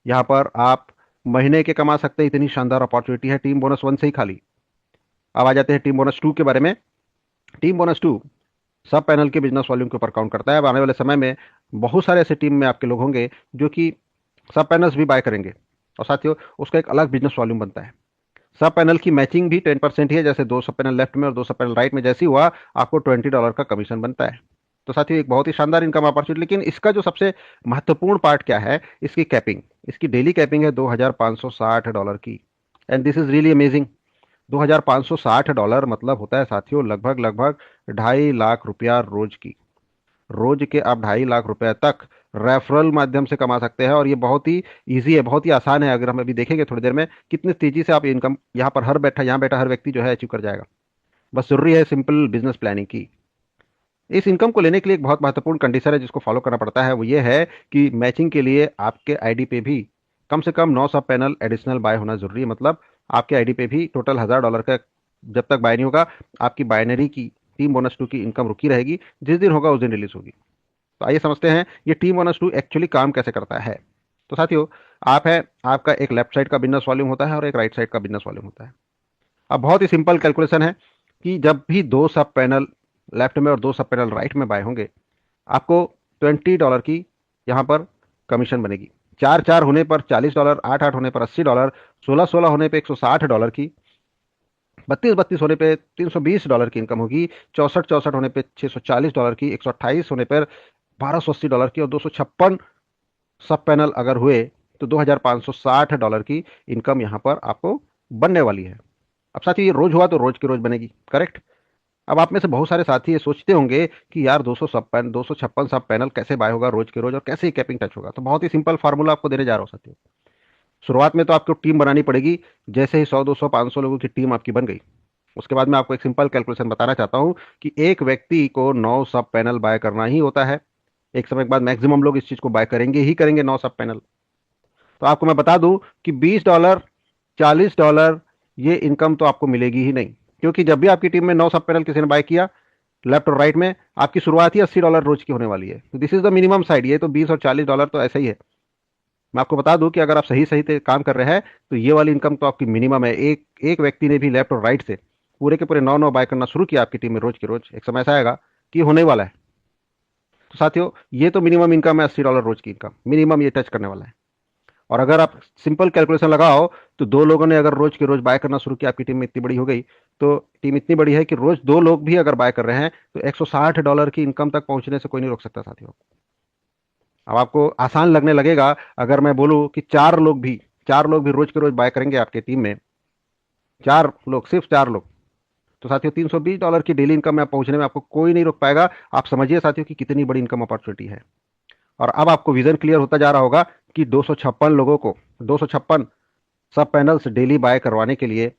यहाँ पर आप महीने के कमा सकते हैं। इतनी शानदार अपॉर्चुनिटी है टीम बोनस 1 से ही खाली। अब आ जाते हैं टीम बोनस 2 के बारे में। टीम बोनस 2 सब पैनल के बिजनेस वॉल्यूम के ऊपर काउंट करता है। अब आने वाले समय में बहुत सारे ऐसे टीम में आपके लोग होंगे जो कि सब पैनल्स भी बाय करेंगे, और साथियों उसका एक अलग बिजनेस वॉल्यूम बनता है। सब पैनल की मैचिंग भी 10% ही है, जैसे दो सब पैनल लेफ्ट में और दो सब पैनल राइट में जैसे ही हुआ आपको $20 का कमीशन बनता है। तो साथियों एक बहुत ही शानदार इनकम अपॉर्चुनिटी। लेकिन इसका जो सबसे महत्वपूर्ण पार्ट क्या है, इसकी कैपिंग। इसकी डेली कैपिंग है $2560 की। And this is really amazing. $2560 मतलब होता है साथियों लगभग लगभग 2.5 लाख रुपया रोज की। रोज के आप 2.5 लाख रुपए तक रेफरल माध्यम से कमा सकते हैं। और ये बहुत ही ईजी है, बहुत ही आसान है। अगर हम अभी देखेंगे थोड़ी देर में कितनी तेजी से आप इनकम यहाँ पर हर बैठा, यहाँ बैठा हर व्यक्ति जो है अचीव कर जाएगा। बस जरूरी है सिंपल बिजनेस प्लानिंग की। इस इनकम को लेने के लिए एक बहुत महत्वपूर्ण कंडीशन है जिसको फॉलो करना पड़ता है, वो ये है कि मैचिंग के लिए आपके आईडी पे भी कम से कम 9 सब पैनल एडिशनल बाय होना जरूरी है। मतलब आपके आईडी पे भी टोटल $1000 का जब तक बाय नहीं होगा, आपकी बाइनरी की टीम बोनस 2 की इनकम रुकी रहेगी। जिस दिन होगा उस दिन रिलीज होगी। तो आइए समझते हैं ये टीम बोनस 2 एक्चुअली काम कैसे करता है। तो साथियों आप है, आपका एक लेफ्ट साइड का बिजनेस वॉल्यूम होता है और एक राइट साइड का बिजनेस वॉल्यूम होता है। अब बहुत ही सिंपल कैलकुलेशन है कि जब भी दो सब पैनल लेफ्ट में और दो सब पैनल राइट में बाय होंगे, आपको $20 की यहाँ पर कमीशन बनेगी। चार चार होने पर $40, आठ आठ होने पर $80, 16 16 होने पर $160 की, 32 32 होने पे $320 की इनकम होगी, 64 64 होने पे $640 की, 128 होने पर $1280 की, और 256 सब पैनल अगर हुए तो $2560 की इनकम यहाँ पर आपको बनने वाली है। अब साथी ये रोज हुआ तो रोज की रोज बनेगी, करेक्ट। अब आप में से बहुत सारे साथी ये सोचते होंगे कि यार 256 सब पैनल कैसे बाय होगा रोज के रोज, और कैसे कैपिंग टच होगा। तो बहुत ही सिंपल फार्मूला आपको देने जा रहा हूँ साथियों। शुरुआत में तो आपको टीम बनानी पड़ेगी। जैसे ही 100 200 500 लोगों की टीम आपकी बन गई, उसके बाद मैं आपको एक सिंपल कैलकुलेशन बताना चाहता हूं कि एक व्यक्ति को 9 सब पैनल बाय करना ही होता है। एक समय के बाद मैक्सिमम लोग इस चीज को बाय करेंगे ही करेंगे, 9 सब पैनल। तो आपको मैं बता दूं कि $20 $40 ये इनकम तो आपको मिलेगी ही नहीं। क्योंकि जब भी आपकी टीम में 9 सब पैनल किसी ने बाय किया लेफ्ट और राइट में, आपकी शुरुआत ही $80 रोज की होने वाली है। तो this is the minimum side. ये तो 20 और $40 तो ऐसा ही है। मैं आपको बता दूं कि अगर आप सही सही से काम कर रहे हैं तो ये वाली इनकम तो आपकी मिनिमम है। एक एक व्यक्ति ने भी लेफ्ट और राइट से पूरे के पूरे 9 9 बाय करना शुरू किया आपकी टीम में रोज के रोज, एक समय ऐसा आएगा कि होने वाला है। तो साथियों ये तो मिनिमम इनकम है, $80 रोज की इनकम मिनिमम ये टच करने वाला है। और अगर आप सिंपल कैलकुलेशन लगाओ तो दो लोगों ने अगर रोज के रोज बाय करना शुरू किया, आपकी टीम में इतनी बड़ी हो गई। तो टीम इतनी बड़ी है कि रोज दो लोग भी अगर बाय कर रहे हैं तो $160 की इनकम तक पहुंचने से कोई नहीं रोक सकता साथियों। अब आपको आसान लगने लगेगा अगर मैं बोलूं कि चार लोग भी रोज के रोज बाय करेंगे आपके टीम में, चार लोग, सिर्फ चार लोग, तो साथियों $320 की डेली इनकम में आप पहुंचने में आपको कोई नहीं रोक पाएगा। आप समझिए साथियों कि कितनी बड़ी इनकम अपॉर्चुनिटी है। और अब आपको विजन क्लियर होता जा रहा होगा कि 256 लोगों को 256 सब पैनल्स डेली बाय करवाने के लिए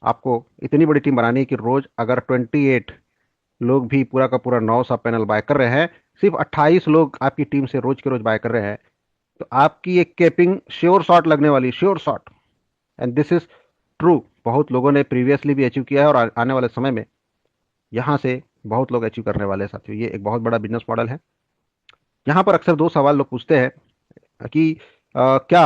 आपको इतनी बड़ी टीम बनानी है कि रोज अगर 28 लोग भी पूरा का पूरा 9 सब पैनल बाय कर रहे हैं, सिर्फ 28 लोग आपकी टीम से रोज के रोज बाय कर रहे हैं, तो आपकी एक कैपिंग श्योर शॉट लगने वाली, sure shot. And this is true. बहुत लोगों ने प्रीवियसली भी अचीव किया है और आने वाले समय में यहाँ से बहुत लोग अचीव करने वाले हैं साथियों। ये एक बहुत बड़ा बिजनेस मॉडल है। यहाँ पर अक्सर दो सवाल लोग पूछते हैं कि क्या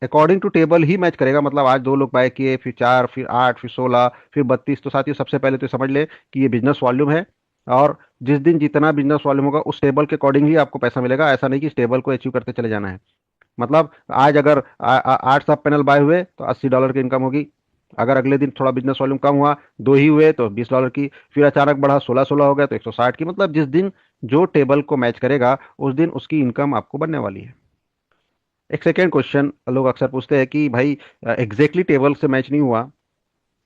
अकॉर्डिंग टू टेबल ही मैच करेगा, मतलब आज दो लोग बाय किए, फिर चार, फिर आठ, फिर 16, फिर 32। तो साथियों सबसे पहले तो समझ ले कि ये बिजनेस वॉल्यूम है। और जिस दिन जितना बिजनेस वॉल्यूम होगा उस टेबल के अकॉर्डिंग ही आपको पैसा मिलेगा। ऐसा नहीं कि इस टेबल को अचीव करते चले जाना है। मतलब आज अगर 8 सब पैनल बाय हुए तो $80 की इनकम होगी। अगर अगले दिन थोड़ा बिजनेस वॉल्यूम कम हुआ, 2 ही हुए तो $20 की, फिर अचानक बढ़ा 16-16 हो गया तो 160 की। मतलब जिस दिन जो टेबल को मैच करेगा उस दिन उसकी इनकम आपको बनने वाली है। एक सेकेंड क्वेश्चन लोग अक्सर पूछते हैं कि भाई एग्जैक्टली टेबल से मैच नहीं हुआ,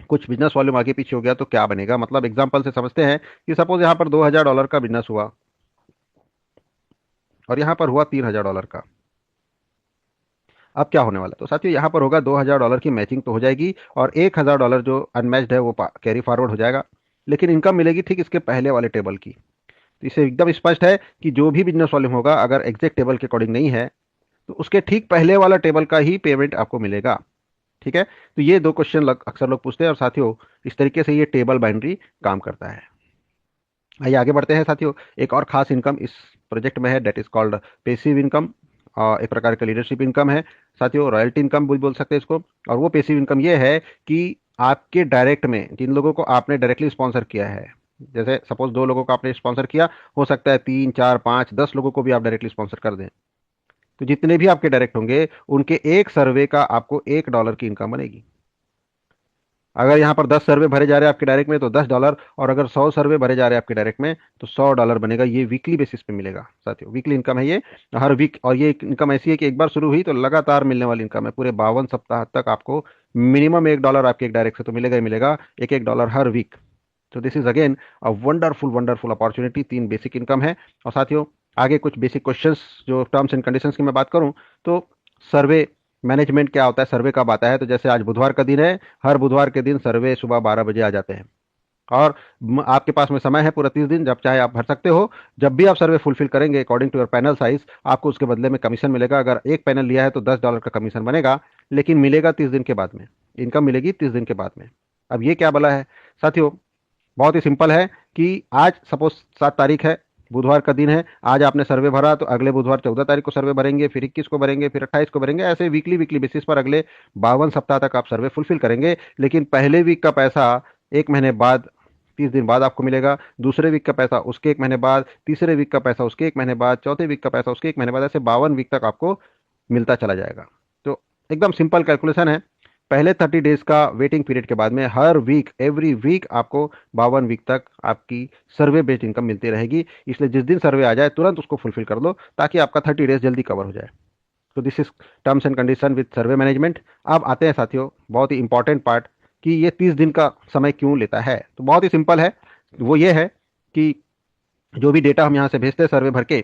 कुछ बिजनेस वॉल्यूम आगे पीछे हो गया तो क्या बनेगा। मतलब एग्जांपल से समझते हैं कि सपोज यहाँ पर $2000 का बिजनेस हुआ और यहाँ पर हुआ $3000 का। अब क्या होने वाला है? तो साथियों यहाँ पर होगा $2000 की मैचिंग तो हो जाएगी और $1000 जो अनमैच्ड है वो कैरी फॉरवर्ड हो जाएगा, लेकिन इनकम मिलेगी ठीक इसके पहले वाले टेबल की। तो इससे एकदम स्पष्ट है कि जो भी बिजनेस वॉल्यूम होगा अगर एग्जैक्ट टेबल के अकॉर्डिंग नहीं है तो उसके ठीक पहले वाला टेबल का ही पेमेंट आपको मिलेगा। ठीक है, तो ये दो क्वेश्चन अक्सर लोग पूछते हैं और साथियों इस तरीके से ये टेबल बाइनरी काम करता है। आइए आगे बढ़ते हैं साथियों। एक और खास इनकम इस प्रोजेक्ट में है, that is called passive income. एक प्रकार का लीडरशिप इनकम है साथियों, रॉयल्टी इनकम भी बोल सकते हैं इसको। और वो पेसिव इनकम ये है कि आपके डायरेक्ट में जिन लोगों को आपने डायरेक्टली स्पॉन्सर किया है, जैसे सपोज 2 लोगों को आपने स्पॉन्सर किया, हो सकता है 3 4 5 10 लोगों को भी आप डायरेक्टली स्पॉन्सर कर दें, तो जितने भी आपके डायरेक्ट होंगे उनके एक सर्वे का आपको $1 की इनकम बनेगी। अगर यहाँ पर 10 सर्वे भरे जा रहे हैं आपके डायरेक्ट में तो $10, और अगर 100 सर्वे भरे जा रहे हैं आपके डायरेक्ट में तो $100 बनेगा। ये वीकली बेसिस पे मिलेगा साथियों, वीकली इनकम है ये, हर वीक। और ये इनकम ऐसी है कि एक बार शुरू हुई तो लगातार मिलने वाली इनकम है, पूरे 52 सप्ताह तक आपको मिनिमम $1 आपके एक डायरेक्ट से तो मिलेगा ही मिलेगा, एक एक डॉलर हर वीक। तो this is again a wonderful wonderful opportunity. 3 basic income है। और साथियों आगे कुछ बेसिक क्वेश्चंस जो टर्म्स एंड कंडीशंस की मैं बात करूं तो सर्वे मैनेजमेंट क्या होता है, सर्वे कब आता है। तो जैसे आज बुधवार का दिन है, हर बुधवार के दिन सर्वे सुबह 12 बजे आ जाते हैं और आपके पास में समय है पूरा 30 दिन, जब चाहे आप भर सकते हो। जब भी आप सर्वे फुलफिल करेंगे according to your panel size, आपको उसके बदले में कमीशन मिलेगा। अगर एक पैनल लिया है तो $10 का कमीशन बनेगा, लेकिन मिलेगा 30 दिन के बाद में, इनकम मिलेगी 30 दिन के बाद में। अब ये क्या बला है साथियों, बहुत ही सिंपल है कि आज सपोज 7 तारीख है, बुधवार का दिन है, आज आपने सर्वे भरा तो अगले बुधवार 14 तारीख को सर्वे भरेंगे, फिर 21 को भरेंगे, फिर 28 को भरेंगे, ऐसे वीकली वीकली बेसिस पर अगले 52 सप्ताह तक आप सर्वे फुलफिल करेंगे। लेकिन पहले वीक का पैसा 1 महीने बाद, 30 दिन बाद आपको मिलेगा, दूसरे वीक का पैसा उसके 1 महीने बाद, तीसरे वीक का पैसा उसके 1 महीने बाद, चौथे वीक का पैसा उसके 1 महीने बाद, ऐसे 52 वीक तक आपको मिलता चला जाएगा। तो एकदम सिंपल कैलकुलेशन है। पहले 30 डेज का वेटिंग पीरियड के बाद में हर वीक एवरी वीक आपको 52 वीक तक आपकी सर्वे बेस्ड इनकम मिलती रहेगी। इसलिए जिस दिन सर्वे आ जाए तुरंत उसको फुलफिल कर लो ताकि आपका 30 डेज जल्दी कवर हो जाए। तो this is terms and condition with survey management. अब आते हैं साथियों बहुत ही इंपॉर्टेंट पार्ट कि ये 30 दिन का समय क्यों लेता है। तो बहुत ही सिंपल है, वो ये है कि जो भी डेटा हम यहाँ से भेजते हैं सर्वे भर के,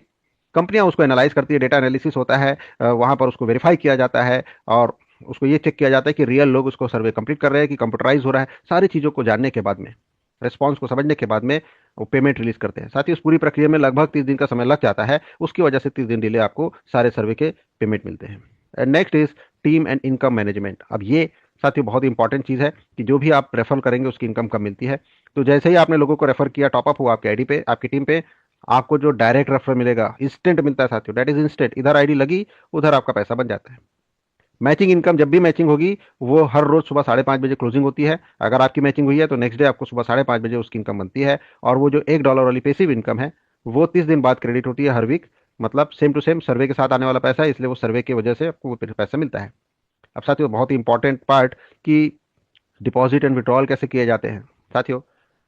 कंपनियां उसको एनालाइज करती है, डेटा एनालिसिस होता है, वहाँ पर उसको वेरीफाई किया जाता है और उसको ये चेक किया जाता है कि रियल लोग उसको सर्वे कंप्लीट कर रहे हैं कि कंप्यूटराइज हो रहा है। सारी चीज़ों को जानने के बाद में, रिस्पॉन्स को समझने के बाद में वो पेमेंट रिलीज करते हैं। साथ ही उस पूरी प्रक्रिया में लगभग 30 दिन का समय लग जाता है, उसकी वजह से 30 दिन डिले आपको सारे सर्वे के पेमेंट मिलते हैं। Next is team and income management. अब ये साथियों बहुत ही इंपॉर्टेंट चीज़ है कि जो भी आप रेफर करेंगे उसकी इनकम कब मिलती है। तो जैसे ही आपने लोगों को रेफर किया, टॉपअप हुआ आपके आईडी पे, आपकी टीम पे, आपको जो डायरेक्ट रेफर मिलेगा इंस्टेंट मिलता है साथियों, दैट इज इंस्टेंट। इधर आईडी लगी उधर आपका पैसा बन जाता है। मैचिंग इनकम जब भी मैचिंग होगी वो हर रोज सुबह 5:30 बजे क्लोजिंग होती है। अगर आपकी मैचिंग हुई है तो नेक्स्ट डे आपको सुबह 5:30 बजे उसकी इनकम बनती है। और वो जो $1 वाली पेसिव इनकम है वो 30 दिन बाद क्रेडिट होती है हर वीक। मतलब सेम टू सेम सर्वे के साथ आने वाला पैसा है, इसलिए वो सर्वे की वजह से आपको वो पैसा मिलता है। अब साथियों बहुत ही इंपॉर्टेंट पार्ट कि डिपॉजिट एंड विड्रॉल कैसे किए जाते हैं। साथियों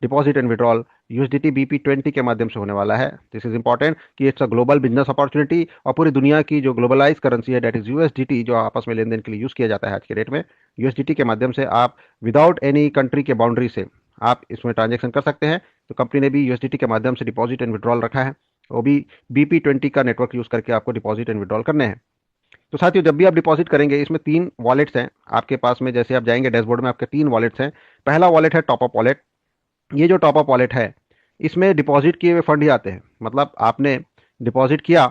deposit and withdrawal USDT BP20 के माध्यम से होने वाला है। दिस इज इंपॉर्टेंट कि it's a global business opportunity और पूरी दुनिया की जो ग्लोबलाइज करेंसी है, दैट इज यूएसडीटी, जो आपस में लेन देन के लिए यूज किया जाता है आज के डेट में। यूएसडीटी के माध्यम से आप विदाउट एनी कंट्री के बाउंड्री से आप इसमें ट्रांजेक्शन कर सकते हैं। तो कंपनी ने भी यूएसडीटी के माध्यम से डिपॉजिट एंड विड्रॉल रखा है, वो भी BP20 का नेटवर्क यूज करके आपको डिपॉजिट एंड विड्रॉल करने हैं। तो साथियों जब भी आप डिपॉजिट करेंगे, इसमें 3 वॉलेट्स हैं आपके पास में। जैसे आप जाएंगे डैशबोर्ड में, आपके 3 वॉलेट्स हैं। पहला वॉलेट है टॉपअप वॉलेट। ये जो टॉपअप वॉलेट है इसमें डिपॉजिट किए हुए फंड ही आते हैं। मतलब आपने डिपॉजिट किया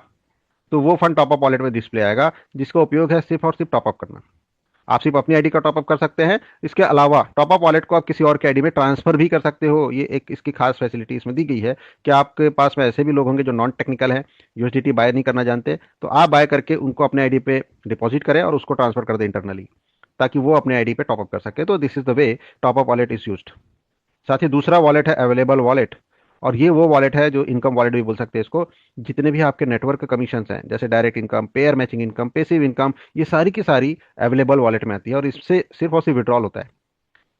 तो वो फंड टॉपअप वॉलेट में डिस्प्ले आएगा, जिसका उपयोग है सिर्फ और सिर्फ टॉपअप करना। आप सिर्फ अपनी आईडी का टॉपअप कर सकते हैं। इसके अलावा टॉपअप वॉलेट को आप किसी और के आईडी में ट्रांसफर भी कर सकते हो। ये एक इसकी खास फैसिलिटी इसमें दी गई है कि आपके पास में ऐसे भी लोग होंगे जो नॉन टेक्निकल हैं, यूएसडीटी बाय नहीं करना जानते, तो आप बाय करके उनको अपने आईडी पे डिपॉजिट करें और उसको ट्रांसफर कर दें इंटरनली, ताकि वो अपने आईडी पे टॉपअप कर सके। तो this is the way top up wallet is used. साथ ही दूसरा वॉलेट है अवेलेबल वॉलेट। और ये वो वॉलेट है जो इनकम वॉलेट भी बोल सकते हैं इसको। जितने भी आपके नेटवर्क कमीशन हैं, जैसे direct income, pair matching income, passive income, ये सारी की सारी अवेलेबल वॉलेट में आती है और इससे सिर्फ और सिर्फ विड्रॉल होता है।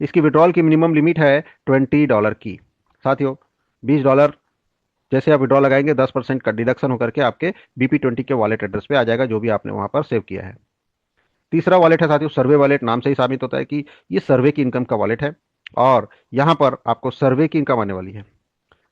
इसकी विड्रॉल की मिनिमम लिमिट है $20 की। साथियों, $20 जैसे आप विड्रॉल लगाएंगे 10% का डिडक्शन होकर के आपके BP20 के वॉलेट एड्रेस पे आ जाएगा, जो भी आपने वहां पर सेव किया है। तीसरा वॉलेट है साथियों सर्वे वॉलेट। नाम से ही साबित होता है कि ये सर्वे की इनकम का वॉलेट है और यहाँ पर आपको सर्वे की इनकम आने वाली है।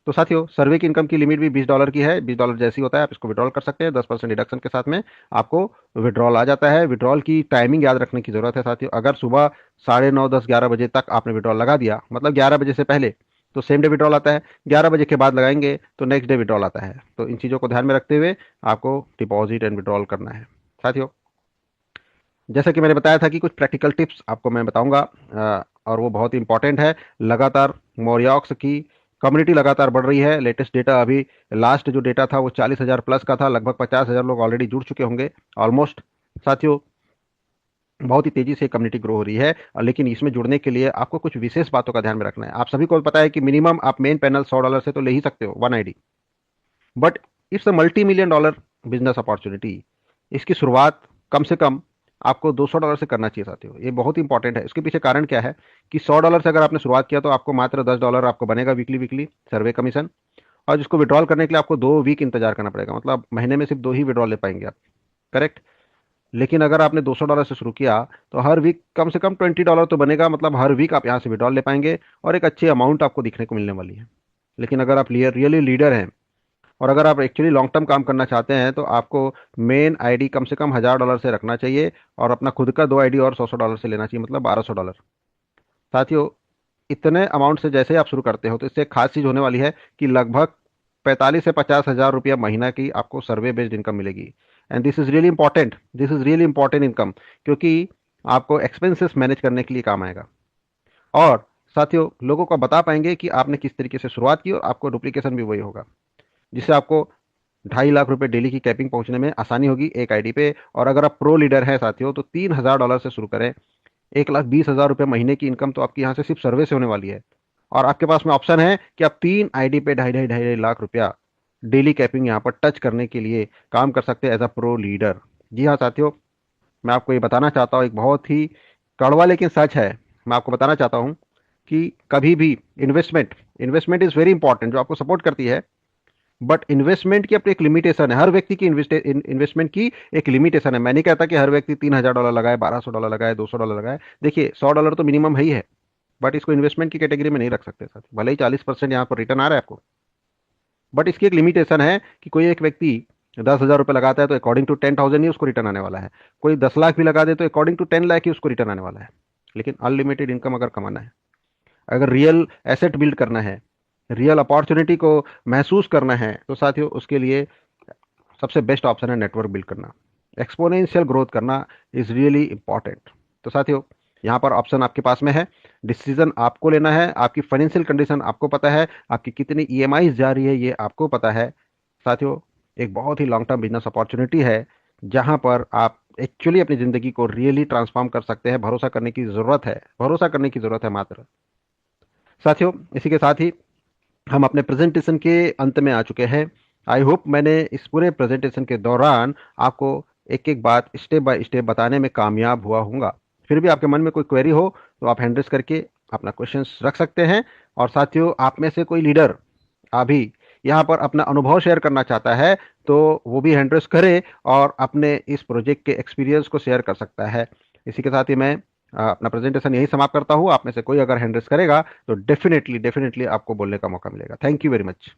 तो साथियों, सर्वे की इनकम की लिमिट भी $20 की है। $20 जैसी होता है, आप इसको विड्रॉल कर सकते हैं। 10% डिडक्शन के साथ में आपको विड्रॉल आ जाता है। विड्रॉल की टाइमिंग याद रखने की जरूरत है साथियों। अगर सुबह 9:30, 10, 11 बजे तक आपने विड्रॉल लगा दिया, मतलब 11 बजे से पहले, तो सेम डे विड्रॉल आता है। 11 बजे के बाद लगाएंगे तो नेक्स्ट डे विड्रॉल आता है। तो इन चीज़ों को ध्यान में रखते हुए आपको डिपॉजिट एंड विड्रॉल करना है साथियों। जैसा कि मैंने बताया था कि कुछ प्रैक्टिकल टिप्स आपको मैं बताऊंगा, और वो बहुत ही इंपॉर्टेंट है। लगातार मोरियॉक्स की कम्युनिटी लगातार बढ़ रही है। लेटेस्ट डेटा अभी, लास्ट जो डेटा था वो 40,000 प्लस का था। लगभग 50,000 लोग ऑलरेडी जुड़ चुके होंगे ऑलमोस्ट। साथियों, बहुत ही तेजी से कम्युनिटी ग्रो हो रही है, और लेकिन इसमें जुड़ने के लिए आपको कुछ विशेष बातों का ध्यान में रखना है। आप सभी को पता है कि मिनिमम आप मेन पैनल $100 से तो ले ही सकते हो, 1 ID। But it's a $multi-million business opportunity. इसकी शुरुआत कम से कम आपको $200 से करना चाहिए साथियों। ये बहुत इंपॉर्टेंट है। इसके पीछे कारण क्या है कि $100 से अगर आपने शुरुआत किया तो आपको मात्र $10 आपको बनेगा वीकली वीकली सर्वे कमीशन। और जिसको विड्रॉल करने के लिए आपको 2 वीक इंतजार करना पड़ेगा, मतलब महीने में सिर्फ 2 ही विड्रॉल ले पाएंगे आप। करेक्ट। लेकिन अगर आपने $200 से शुरू किया तो हर वीक कम से कम $20 तो बनेगा, मतलब हर वीक आप यहाँ से विड्रॉल ले पाएंगे और एक अच्छी अमाउंट आपको दिखने को मिलने वाली है। लेकिन अगर आप रियली लीडर हैं और अगर आप एक्चुअली लॉन्ग टर्म काम करना चाहते हैं तो आपको मेन आईडी कम से कम $1,000 से रखना चाहिए और अपना खुद का 2 ID और $100 से लेना चाहिए, मतलब $1,200। साथियों, इतने अमाउंट से जैसे ही आप शुरू करते हो तो इससे एक खास चीज़ होने वाली है कि लगभग 45 से 50,000 रुपया महीना की आपको सर्वे बेस्ड इनकम मिलेगी। And this is really important, this is really important income, क्योंकि आपको एक्सपेंसेस मैनेज करने के लिए काम आएगा। और साथियों, लोगों को बता पाएंगे कि आपने किस तरीके से शुरुआत की और आपको डुप्लीकेशन भी वही होगा, जिससे आपको 2.5 लाख रुपए डेली की कैपिंग पहुंचने में आसानी होगी एक आईडी पे। और अगर आप प्रो लीडर हैं साथियों तो $3,000 से शुरू करें। 1,20,000 रुपये महीने की इनकम तो आपकी यहाँ से सिर्फ सर्वे से होने वाली है। और आपके पास में ऑप्शन है कि आप 3 आईडी पे 2.5 लाख रुपया डेली कैपिंग यहाँ पर टच करने के लिए काम कर सकते हैं एज अ प्रो लीडर। जी हाँ साथियों, मैं आपको ये बताना चाहता हूँ, एक बहुत ही कड़वा लेकिन सच है। मैं आपको बताना चाहता हूँ कि कभी भी investment, investment is very important, जो आपको सपोर्ट करती है। बट इन्वेस्टमेंट की अपनी एक लिमिटेशन है। हर व्यक्ति की इन्वेस्टमेंट की एक लिमिटेशन है। मैं नहीं कहता कि हर व्यक्ति $3,000 लगाए, $1,200 लगाए, $200 लगाए। देखिए, $100 तो मिनिमम है ही है। बट इसको इन्वेस्टमेंट की कैटेगरी में नहीं रख सकते साथ। भले ही 40% यहाँ पर रिटर्न आ रहा है आपको, बट इसकी एक लिमिटेशन है कि कोई एक व्यक्ति 10,000 रुपये लगाता है तो अकॉर्डिंग टू 10,000 ही उसको रिटर्न आने वाला है। कोई 10 लाख भी लगा दे तो अकॉर्डिंग टू 10 लाख ही उसको रिटर्न आने वाला है। लेकिन अनलिमिटेड इनकम अगर कमाना है, अगर रियल एसेट बिल्ड करना है, रियल अपॉर्चुनिटी को महसूस करना है, तो साथियों उसके लिए सबसे बेस्ट ऑप्शन है नेटवर्क बिल्ड करना। एक्सपोनेंशियल ग्रोथ करना इज रियली इंपॉर्टेंट। तो साथियों, यहाँ पर ऑप्शन आपके पास में है। डिसीजन आपको लेना है। आपकी फाइनेंशियल कंडीशन आपको पता है, आपकी कितनी ईएमआई जा रही है ये आपको पता है। साथियों, एक बहुत ही लॉन्ग टर्म बिजनेस अपॉर्चुनिटी है जहाँ पर आप एक्चुअली अपनी ज़िंदगी को रियली ट्रांसफॉर्म कर सकते हैं। भरोसा करने की ज़रूरत है, भरोसा करने की ज़रूरत है मात्र। साथियों, इसी के साथ ही हम अपने प्रेजेंटेशन के अंत में आ चुके हैं। आई होप मैंने इस पूरे प्रेजेंटेशन के दौरान आपको एक एक बात स्टेप बाय स्टेप बताने में कामयाब हुआ हूँगा। फिर भी आपके मन में कोई क्वेरी हो तो आप हैंड रेस करके अपना क्वेश्चंस रख सकते हैं। और साथियों, आप में से कोई लीडर अभी यहाँ पर अपना अनुभव शेयर करना चाहता है तो वो भी हैंड रेस करे और अपने इस प्रोजेक्ट के एक्सपीरियंस को शेयर कर सकता है। इसी के साथ ही मैं अपना प्रेजेंटेशन यही समाप्त करता हूँ। आप में से कोई अगर हैंड रेस करेगा तो डेफिनेटली डेफिनेटली आपको बोलने का मौका मिलेगा। Thank you very much.